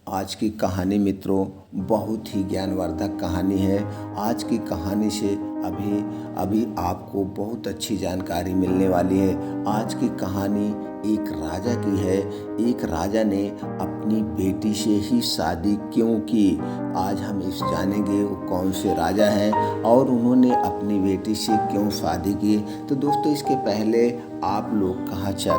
आज की कहानी मित्रों बहुत ही ज्ञानवर्धक कहानी है। आज की कहानी से अभी अभी आपको बहुत अच्छी जानकारी मिलने वाली है। आज की कहानी एक राजा की है। एक राजा ने अपनी बेटी से ही शादी क्यों की, आज हम इस जानेंगे वो कौन से राजा हैं और उन्होंने अपनी बेटी से क्यों शादी की। तो दोस्तों, इसके पहले आप लोग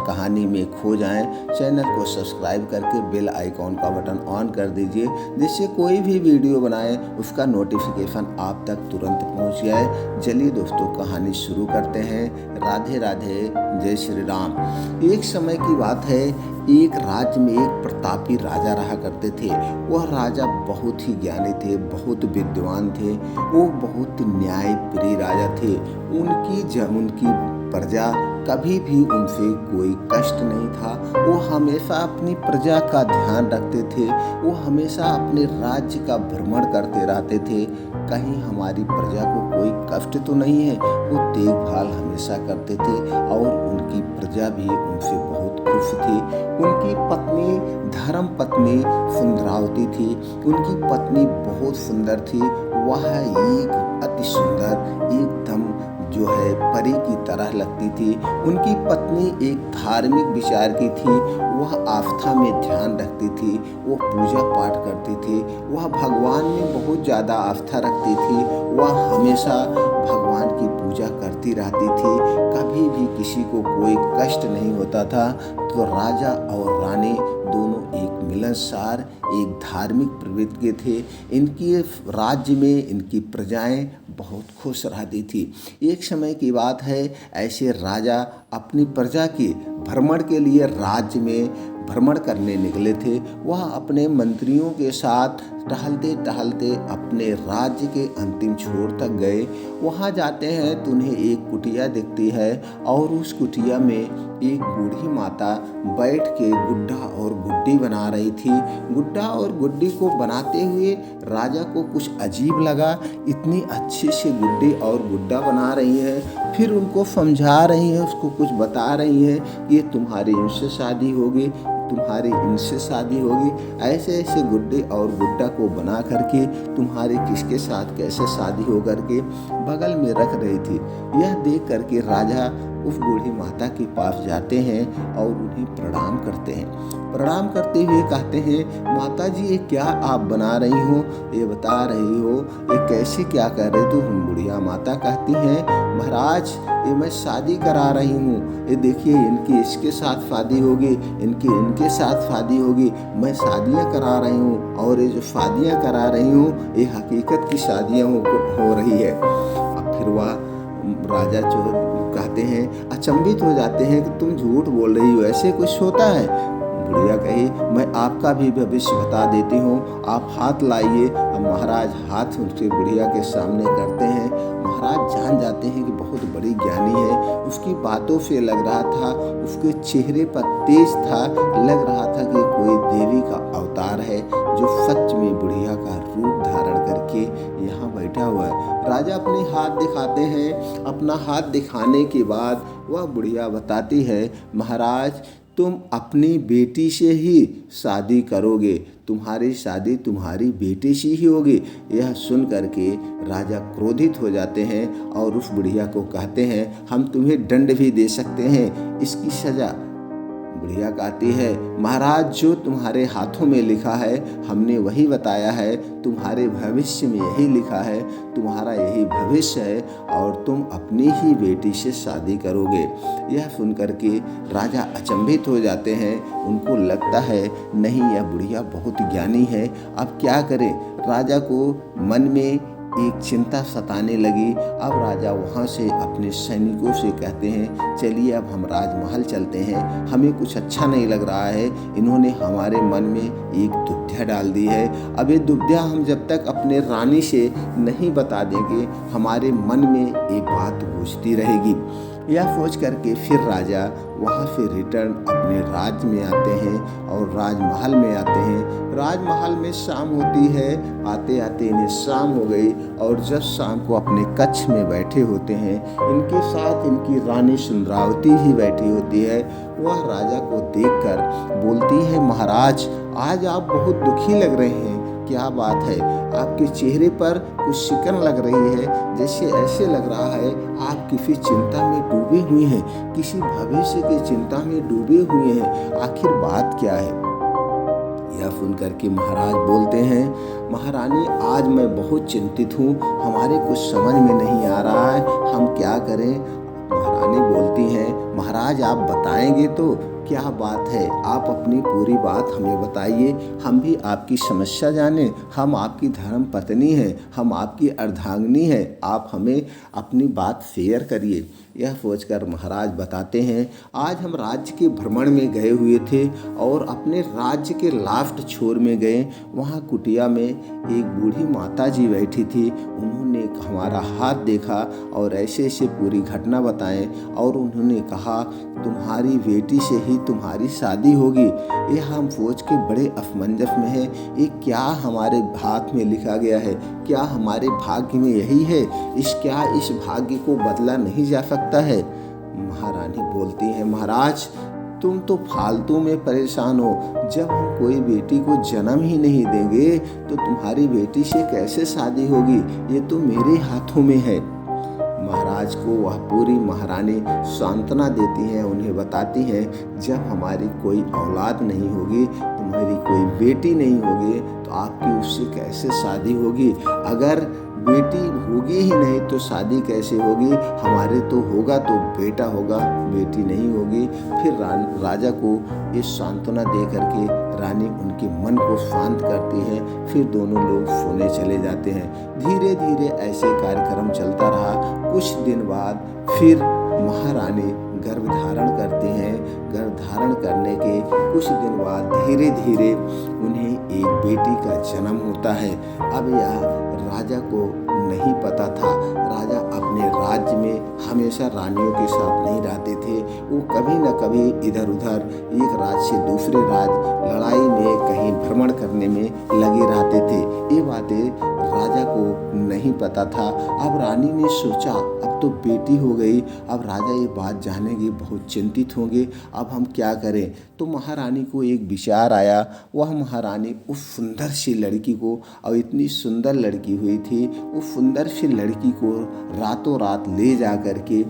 कहानी में खो जाएं, चैनल को सब्सक्राइब करके बेल आइकॉन का बटन ऑन कर दीजिए, जिससे कोई भी वीडियो बनाए उसका नोटिफिकेशन आप तक तुरंत पहुंच जाए। चलिए दोस्तों, कहानी शुरू करते हैं। राधे राधे, जय श्री राम। एक समय की बात है, एक राज्य में एक प्रतापी राजा रहा करते थे। वह राजा बहुत ही ज्ञानी थे, बहुत विद्वान थे, वो बहुत न्यायप्रिय राजा थे। उनकी प्रजा कभी भी उनसे कोई कष्ट नहीं था। वो हमेशा अपनी प्रजा का ध्यान रखते थे। वो हमेशा अपने राज्य का भ्रमण करते रहते थे, कहीं हमारी प्रजा को कोई कष्ट तो नहीं है। वो देखभाल हमेशा करते थे और उनकी प्रजा भी उनसे बहुत खुश थी। उनकी पत्नी धर्म पत्नी सुंदरावती थी। उनकी पत्नी बहुत सुंदर थी। वह एक अति सुंदर, एकदम जो है परी की तरह लगती थी। उनकी पत्नी एक धार्मिक विचार की थी। वह आस्था में ध्यान रखती थी, वो पूजा पाठ करती थी, वह भगवान में बहुत ज़्यादा आस्था रखती थी। वह हमेशा भगवान की पूजा करती रहती थी। कभी भी किसी को कोई कष्ट नहीं होता था। तो राजा और रानी दोनों एक मिलनसार, एक धार्मिक प्रवृत्ति के थे। इनके राज्य में इनकी प्रजाएं बहुत खुश रहती थी। एक समय की बात है, ऐसे राजा अपनी प्रजा के भ्रमण के लिए राज्य में भ्रमण करने निकले थे। वह अपने मंत्रियों के साथ टहलते टहलते अपने राज्य के अंतिम छोर तक गए। वहाँ जाते हैं तो उन्हें एक कुटिया दिखती है और उस कुटिया में एक बूढ़ी माता बैठ के गुड्डा और गुड्डी बना रही थी। गुड्डा और गुड्डी को बनाते हुए राजा को कुछ अजीब लगा। इतनी अच्छे से गुड्डी और गुड्डा बना रही है, फिर उनको समझा रही है, उसको कुछ बता रही है, ये तुम्हारी इनसे शादी होगी, तुम्हारी इनसे शादी होगी। ऐसे ऐसे गुड्डे और गुड्डा को बना करके तुम्हारे किसके साथ कैसे शादी हो करके बगल में रख रही थी। यह देख करके राजा उस बूढ़ी माता के पास जाते हैं और उन्हें प्रणाम करते हैं। प्रणाम करते हुए कहते हैं, माता जी ये क्या आप बना रही हो, ये बता रही हो, ये कैसे क्या कर रहे हो। बुढ़िया माता कहती हैं, महाराज ये मैं शादी करा रही हूँ, ये देखिए इनकी इसके साथ शादी होगी, इनकी इनके साथ शादी होगी। मैं शादियाँ करा रही हूँ और ये जो शादियाँ करा रही हूँ ये हकीकत की शादियाँ हो रही है। अब फिर वह राजा जो कहते हैं, अचंभित हो जाते हैं कि तुम झूठ बोल रही हो, ऐसे कुछ होता है। बुढ़िया कही, मैं आपका भी भविष्य बता देती हूँ, आप हाथ लाइए। अब महाराज हाथ उसके बुढ़िया के सामने करते हैं। महाराज जान जाते हैं कि बहुत बड़ी ज्ञानी है। उसकी बातों से लग रहा था, उसके चेहरे पर तेज था, लग रहा था कि कोई देवी का अवतार है जो सच में बुढ़िया का रूप धारण करके यहाँ बैठा हुआ है। राजा अपने हाथ दिखाते हैं। अपना हाथ दिखाने के बाद वह बुढ़िया बताती है, महाराज तुम अपनी बेटी से ही शादी करोगे, तुम्हारी शादी तुम्हारी बेटी से ही होगी। यह सुन करके राजा क्रोधित हो जाते हैं और उस बुढ़िया को कहते हैं, हम तुम्हें दंड भी दे सकते हैं, इसकी सजा। बुढ़िया कहती है, महाराज जो तुम्हारे हाथों में लिखा है हमने वही बताया है, तुम्हारे भविष्य में यही लिखा है, तुम्हारा यही भविष्य है और तुम अपनी ही बेटी से शादी करोगे। यह सुनकर के राजा अचंभित हो जाते हैं। उनको लगता है नहीं, यह बुढ़िया बहुत ज्ञानी है, अब क्या करें। राजा को मन में एक चिंता सताने लगी। अब राजा वहाँ से अपने सैनिकों से कहते हैं, चलिए अब हम राजमहल चलते हैं, हमें कुछ अच्छा नहीं लग रहा है। इन्होंने हमारे मन में एक दुविधा डाल दी है। अब ये दुविधा हम जब तक अपने रानी से नहीं बता देंगे, हमारे मन में एक बात गूंजती रहेगी। यह सोच करके फिर राजा वहाँ से रिटर्न अपने राज्य में आते हैं और राजमहल में आते हैं। राजमहल में शाम होती है, आते आते इन्हें शाम हो गई और जब शाम को अपने कक्ष में बैठे होते हैं, इनके साथ इनकी रानी सुंदरावती भी बैठी होती है। वह राजा को देखकर बोलती है, महाराज आज आप बहुत दुखी लग रहे हैं, क्या बात है? आपके चेहरे पर कुछ शिकन लग रही है, जैसे ऐसे लग रहा है आप किसी चिंता में डूबे हुए हैं, किसी भविष्य की चिंता में डूबे हुए हैं। आखिर बात क्या है? यह सुनकर के महाराज बोलते हैं, महारानी आज मैं बहुत चिंतित हूँ, हमारे कुछ समझ में नहीं आ रहा है, हम क्या करें? महारानी बोलती हैं, महाराज आप बताएंगे तो क्या बात है, आप अपनी पूरी बात हमें बताइए, हम भी आपकी समस्या जाने। हम आपकी धर्म पत्नी हैं, हम आपकी अर्धांगिनी हैं, आप हमें अपनी बात शेयर करिए। यह सोचकर महाराज बताते हैं, आज हम राज्य के भ्रमण में गए हुए थे और अपने राज्य के लास्ट छोर में गए। वहाँ कुटिया में एक बूढ़ी माता जी बैठी थी। उन्होंने हमारा हाथ देखा और ऐसे ऐसे पूरी घटना बताएं और उन्होंने कहा, तुम्हारी बेटी से ही तुम्हारी शादी होगी। ये हम सोच के बड़े असमंजस में हैं, ये क्या हमारे हाथ में लिखा गया है? क्या हमारे भाग्य में यही है? इस भाग्य को बदला नहीं जा सकता है? महारानी बोलती है, महाराज तुम तो फालतू में परेशान हो, जब हम कोई बेटी को जन्म ही नहीं देंगे तो तुम्हारी बेटी से कैसे शादी होगी? ये तो मेरे हाथों में है। महाराज को वह पूरी महारानी सांत्वना देती हैं, उन्हें बताती हैं, जब हमारी कोई औलाद नहीं होगी, तुम्हारी कोई बेटी नहीं होगी तो आपकी उससे कैसे शादी होगी? अगर बेटी होगी ही नहीं तो शादी कैसे होगी? हमारे तो होगा तो बेटा होगा, बेटी नहीं होगी। फिर राजा को ये सांत्वना दे करके रानी उनके मन को शांत करती है। फिर दोनों लोग सोने चले जाते हैं। धीरे धीरे ऐसे कार्यक्रम चलता रहा। कुछ दिन बाद फिर महारानी गर्भ धारण करते हैं। गर्भ धारण करने के कुछ दिन बाद धीरे धीरे उन्हें एक बेटी का जन्म होता है। अब यह राजा को नहीं पता था। राजा अपने राज्य में हमेशा रानियों के साथ नहीं रहते थे। वो कभी न कभी इधर उधर एक राज्य से दूसरे राज्य लड़ाई में कहीं भ्रमण करने में लगे रहते थे। ये बातें राजा को नहीं पता था। अब रानी ने सोचा, अब तो बेटी हो गई, अब राजा ये बात जानेंगे, बहुत चिंतित होंगे, अब हम क्या करें? तो महारानी को एक विचार आया। वह महारानी उस सुंदर सी लड़की को, और इतनी सुंदर लड़की हुई थी, उस सुंदर सी लड़की को रातों रात ले जा करके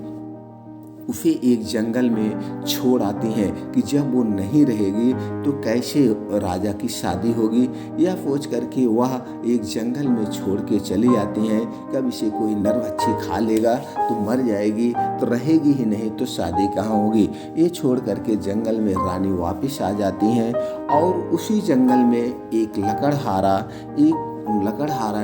उसे एक जंगल में छोड़ आती हैं कि जब वो नहीं रहेगी तो कैसे राजा की शादी होगी। यह सोच करके वह एक जंगल में छोड़ के चली आती हैं। कब इसे कोई नरभक्षी खा लेगा तो मर जाएगी, तो रहेगी ही नहीं तो शादी कहाँ होगी। ये छोड़ करके जंगल में रानी वापस आ जाती हैं और उसी जंगल में एक लकड़हारा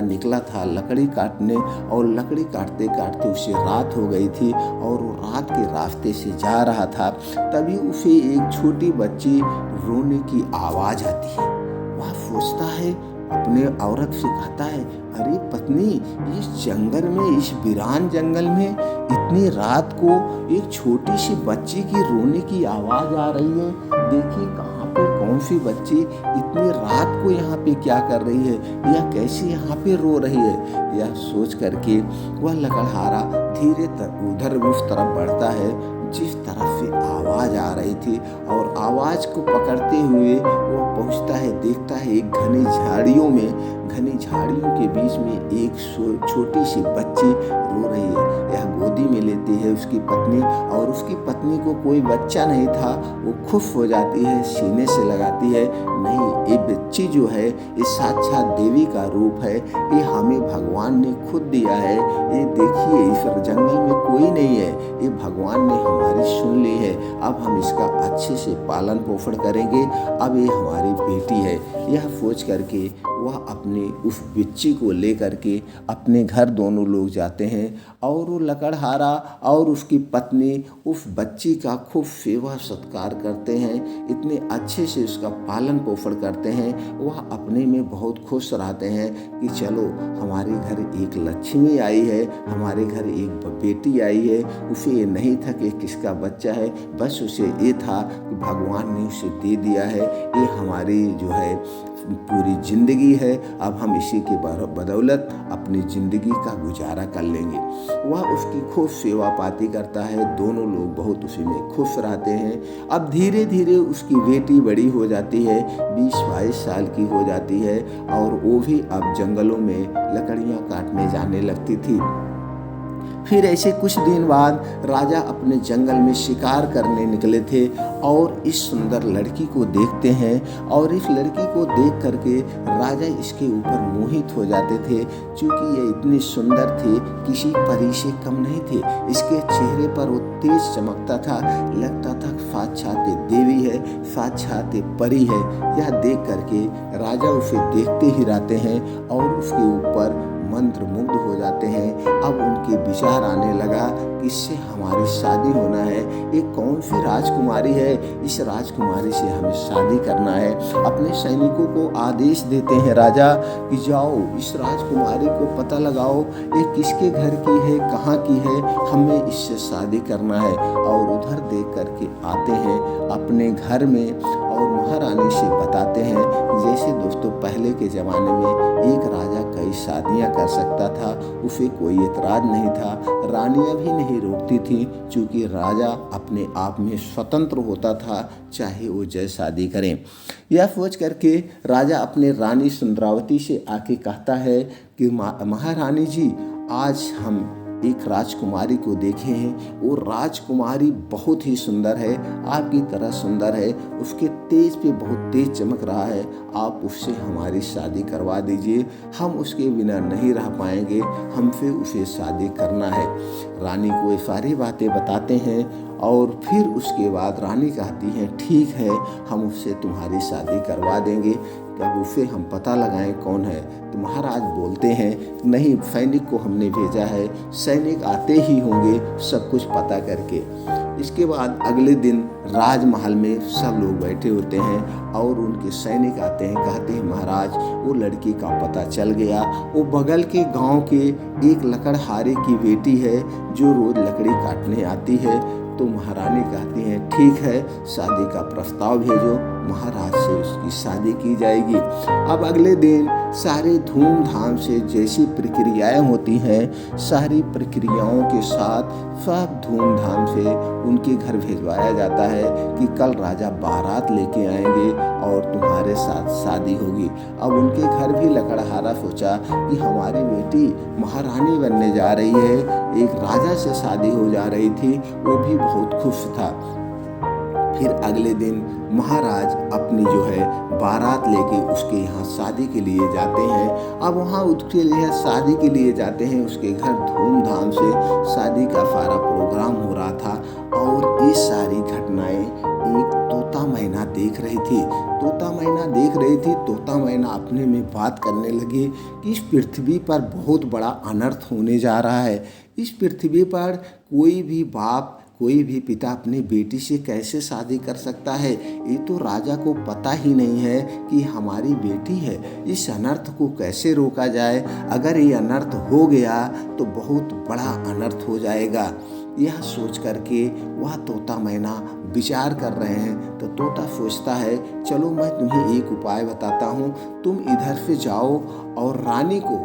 निकला था लकड़ी काटने, और लकड़ी काटते काटते उसे रात हो गई थी और वो रात के रास्ते से जा रहा था। तभी उसे एक छोटी बच्ची रोने की आवाज़ आती है। वह सोचता है, अपने औरत से कहता है, अरे पत्नी, इस जंगल में, इस वीरान जंगल में इतनी रात को एक छोटी सी बच्ची की रोने की आवाज़ आ रही है। देखिए कहाँ पे कौन सी बच्ची इतनी रात को यहाँ पे क्या कर रही है, या कैसे यहाँ पे रो रही है। यह सोच करके वह लकड़हारा धीरे उधर उस तरफ बढ़ता है जिस तरफ से आवाज़ आ रही थी, और आवाज़ को पकड़ते हुए वो पहुँचता है, देखता है एक घनी झाड़ियों के बीच में एक छोटी सी बच्ची रो रही है। यह गोदी में लेती है उसकी पत्नी, और उसकी पत्नी को कोई बच्चा नहीं था। वो खुश हो जाती है, सीने से लगाती है, नहीं, ये बच्ची जो है ये साक्षात देवी का रूप है, ये हमें भगवान ने खुद दिया है। ये देखिए इस जंगल में कोई नहीं है, ये भगवान ने हमारी सुन ली है। अब हम इसका अच्छे से पालन पोषण करेंगे, अब ये हमारी बेटी है। यह सोच करके वह अपनी उस बिच्ची को लेकर के अपने घर दोनों लोग जाते हैं और वो लकड़हारा और उसकी पत्नी उस बच्ची का खूब सेवा सत्कार करते हैं, इतने अच्छे से उसका पालन पोषण करते हैं। वह अपने में बहुत खुश रहते हैं कि चलो हमारे घर एक लक्ष्मी आई है, हमारे घर एक बेटी आई है। उसे ये नहीं था कि किसका बच्चा है, बस उसे ये था कि भगवान ने उसे दे दिया है, ये हमारी जो है पूरी ज़िंदगी है, अब हम इसी के बदौलत अपनी ज़िंदगी का गुजारा कर लेंगे। वह उसकी खूब सेवा पाती करता है, दोनों लोग बहुत उसी में खुश रहते हैं। अब धीरे धीरे उसकी बेटी बड़ी हो जाती है, 20-22 साल की हो जाती है और वो भी अब जंगलों में लकड़ियाँ काटने जाने लगती थी। फिर ऐसे कुछ दिन बाद राजा अपने जंगल में शिकार करने निकले थे और इस सुंदर लड़की को देखते हैं और इस लड़की को देख करके राजा इसके ऊपर मोहित हो जाते थे। क्योंकि ये इतनी सुंदर थी, किसी परी से कम नहीं थे। इसके चेहरे पर वो तेज चमकता था, लगता था साक्षात देवी है, साक्षात परी है। यह देख करके राजा उसे देखते ही रहते हैं और उसके ऊपर मंत्र मुग्ध हो जाते हैं। अब उनके विचार आने लगा कि इससे हमारी शादी होना है, ये कौन सी राजकुमारी है, इस राजकुमारी से हमें शादी करना है। अपने सैनिकों को आदेश देते हैं राजा कि जाओ इस राजकुमारी को पता लगाओ, ये किसके घर की है, कहाँ की है, हमें इससे शादी करना है। और उधर देख करके आते हैं अपने घर में और महारानी से बताते हैं। जैसे दोस्तों पहले के ज़माने में एक राजा कई शादियां कर सकता था, उसे कोई एतराज़ नहीं था, रानियां भी नहीं रोकती थी, क्योंकि राजा अपने आप में स्वतंत्र होता था, चाहे वो जय शादी करें। यह सोच करके राजा अपने रानी सुंदरावती से आके कहता है कि महारानी जी, आज हम एक राजकुमारी को देखे हैं, वो राजकुमारी बहुत ही सुंदर है, आपकी तरह सुंदर है, उसके तेज पे बहुत तेज चमक रहा है, आप उससे हमारी शादी करवा दीजिए, हम उसके बिना नहीं रह पाएंगे, हमसे उसे शादी करना है। रानी को ये सारी बातें बताते हैं और फिर उसके बाद रानी कहती हैं ठीक है, हम उससे तुम्हारी शादी करवा देंगे, तब उसे हम पता लगाएं कौन है। तो महाराज बोलते हैं नहीं, सैनिक को हमने भेजा है, सैनिक आते ही होंगे सब कुछ पता करके। इसके बाद अगले दिन राजमहल में सब लोग बैठे होते हैं और उनके सैनिक आते हैं, कहते हैं महाराज वो लड़की का पता चल गया, वो बगल के गांव के एक लकड़हारे की बेटी है जो रोज लकड़ी काटने आती है। तो महारानी कहती हैं ठीक है, शादी का प्रस्ताव भेजो, महाराज से उसकी शादी की जाएगी। अब अगले दिन सारे धूमधाम से जैसी प्रक्रियाएं होती हैं, सारी प्रक्रियाओं के साथ सब धूमधाम से उनके घर भेजवाया जाता है कि कल राजा बारात लेके आएंगे और तुम्हारे साथ शादी होगी। अब उनके घर भी लकड़हारा सोचा कि हमारी बेटी महारानी बनने जा रही है, एक राजा से शादी हो जा रही थी, वो भी बहुत खुश था। फिर अगले दिन महाराज अपनी जो है बारात लेके उसके यहाँ शादी के लिए जाते हैं। अब वहाँ उसके लिए शादी के लिए जाते हैं, उसके घर धूमधाम से शादी का सारा प्रोग्राम हो रहा था और ये सारी घटनाएं एक तोता मैना देख रही थी। तोता मैना देख रही थी, तोता मैना अपने में बात करने लगी कि इस पृथ्वी पर बहुत बड़ा अनर्थ होने जा रहा है। इस पृथ्वी पर कोई भी बाप, कोई भी पिता अपनी बेटी से कैसे शादी कर सकता है? ये तो राजा को पता ही नहीं है कि हमारी बेटी है। इस अनर्थ को कैसे रोका जाए? अगर ये अनर्थ हो गया तो बहुत बड़ा अनर्थ हो जाएगा। यह सोच करके वह तोता मैना विचार कर रहे हैं। तो तोता सोचता है चलो मैं तुम्हें एक उपाय बताता हूँ, तुम इधर से जाओ और रानी को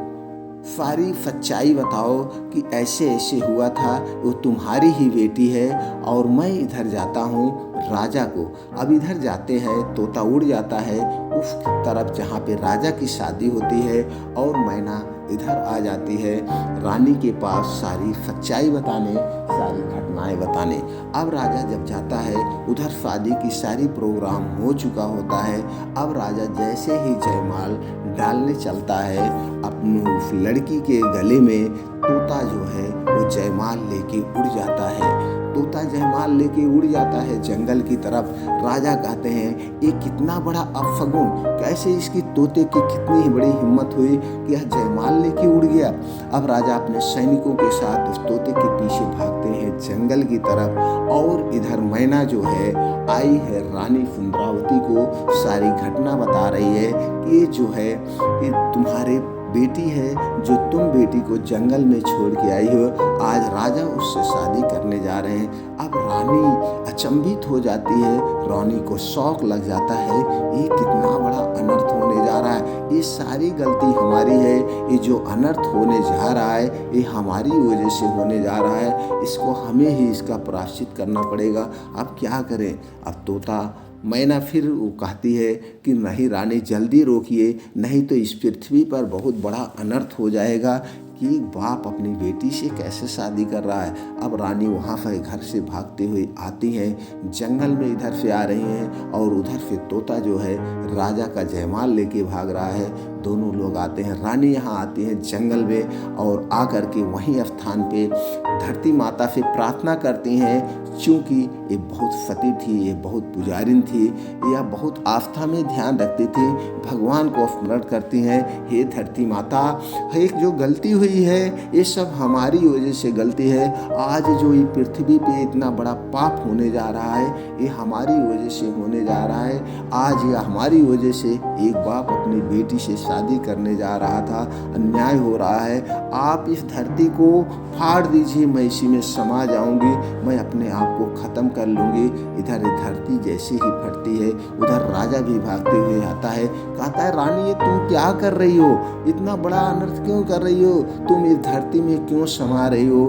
सारी सच्चाई बताओ कि ऐसे ऐसे हुआ था, वो तुम्हारी ही बेटी है और मैं इधर जाता हूँ राजा को। अब इधर जाते हैं, तोता उड़ जाता है उस तरफ जहाँ पे राजा की शादी होती है और मैना इधर आ जाती है रानी के पास सारी सच्चाई बताने, सारी घटनाएं बताने। अब राजा जब जाता है उधर शादी की सारी प्रोग्राम हो चुका होता है। अब राजा जैसे ही जयमाल डालने चलता है अपनी उस लड़की के गले में, तोता जो है वो जयमाल लेके उड़ जाता है। तोता जयमाल लेके उड़ जाता है जंगल की तरफ। राजा कहते हैं ये कितना बड़ा अफगुन, कैसे इसकी तोते की कितनी ही बड़ी हिम्मत हुई कि यह जयमाल लेके उड़ गया। अब राजा अपने सैनिकों के साथ उस तोते के पीछे भागते हैं जंगल की तरफ। और इधर मैना जो है आई है रानी फुंद्रावती को सारी घटना बता रही है कि ये जो है ये तुम्हारे बेटी है जो तुम बेटी को जंगल में छोड़ के आई हो, आज राजा उससे शादी करने जा रहे हैं। अब रानी अचंभित हो जाती है, रानी को शौक लग जाता है ये कितना बड़ा अनर्थ होने जा रहा है, ये सारी गलती हमारी है, ये जो अनर्थ होने जा रहा है ये हमारी वजह से होने जा रहा है, इसको हमें ही इसका प्रायश्चित करना पड़ेगा। अब क्या करें। अब तोता मैना फिर वो कहती है कि नहीं रानी जल्दी रोकिए, नहीं तो इस पृथ्वी पर बहुत बड़ा अनर्थ हो जाएगा कि बाप अपनी बेटी से कैसे शादी कर रहा है। अब रानी वहाँ से घर से भागते हुए आती हैं, जंगल में इधर से आ रही हैं और उधर से तोता जो है राजा का जयमाल लेके भाग रहा है। दोनों लोग आते हैं, रानी यहाँ आती है जंगल में और आकर के वहीं स्थान पे धरती माता से प्रार्थना करती हैं। चूँकि ये बहुत सती थी, ये बहुत पुजारिन थी, यह बहुत आस्था में ध्यान रखती थी, भगवान को स्मरण करती हैं, हे धरती माता एक जो गलती हुई है ये सब हमारी वजह से गलती है। आज जो ये पृथ्वी पे इतना बड़ा पाप होने जा रहा है ये हमारी वजह से होने जा रहा है। आज यह हमारी वजह से एक बाप अपनी बेटी से शादी करने जा रहा था, अन्याय हो रहा है। आप इस धरती को फाड़ दीजिए, मैं इसी में समा जाऊंगी, मैं अपने आप को खत्म कर लूंगी। इधर धरती जैसे ही फटती है उधर राजा भी भागते हुए आता है, कहता है रानी ये तुम क्या कर रही हो, इतना बड़ा अनर्थ क्यों कर रही हो, तुम इस धरती में क्यों समा रही हो।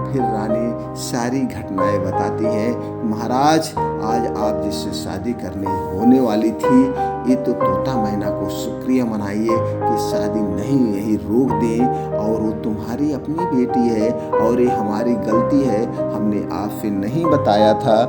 फिर रानी सारी घटनाएं बताती है, महाराज आज आप जिससे शादी करने होने वाली थी ये तो तोता मैना को शुक्रिया मनाइए कि शादी नहीं यही रोक दें, और वो तुम्हारी अपनी बेटी है और ये हमारी गलती है, हमने आपसे नहीं बताया था।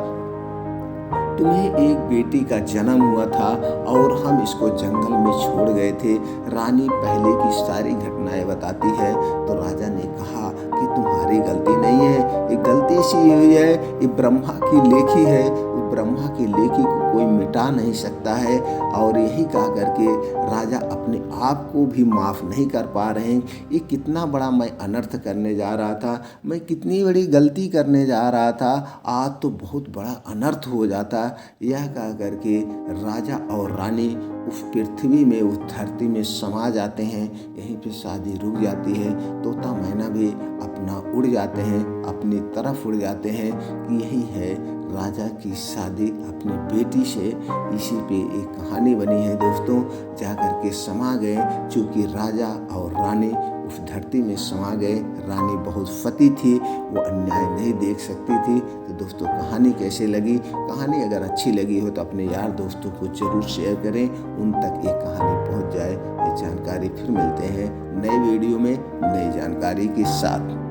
तुम्हें एक बेटी का जन्म हुआ था और हम इसको जंगल में छोड़ गए थे। रानी पहले की सारी घटनाएं बताती है तो राजा ने कहा कि तुम्हारी गलती नहीं है, ये गलती सी हुई है, ये ब्रह्मा की लेखी है, ब्रह्मा की लेखी को कोई मिटा नहीं सकता है। और यही कह करके राजा अपने आप को भी माफ़ नहीं कर पा रहे हैं, ये कितना बड़ा मैं अनर्थ करने जा रहा था, मैं कितनी बड़ी गलती करने जा रहा था, आज तो बहुत बड़ा अनर्थ हो जाता। यह कह करके राजा और रानी उस पृथ्वी में उस धरती में समा जाते हैं। यहीं पे शादी रुक जाती है, तोता मैना भी अपना उड़ जाते हैं, अपनी तरफ उड़ जाते हैं कि यही है राजा की शादी अपनी बेटी से। इसी पे एक कहानी बनी है दोस्तों, जा कर के समा गए, चूँकि राजा और रानी उस धरती में समा गए। रानी बहुत सती थी, वो अन्याय नहीं देख सकती थी। तो दोस्तों कहानी कैसे लगी, कहानी अगर अच्छी लगी हो तो अपने यार दोस्तों को जरूर शेयर करें, उन तक ये कहानी पहुंच जाए। ये जानकारी फिर मिलते हैं नई वीडियो में नई जानकारी के साथ।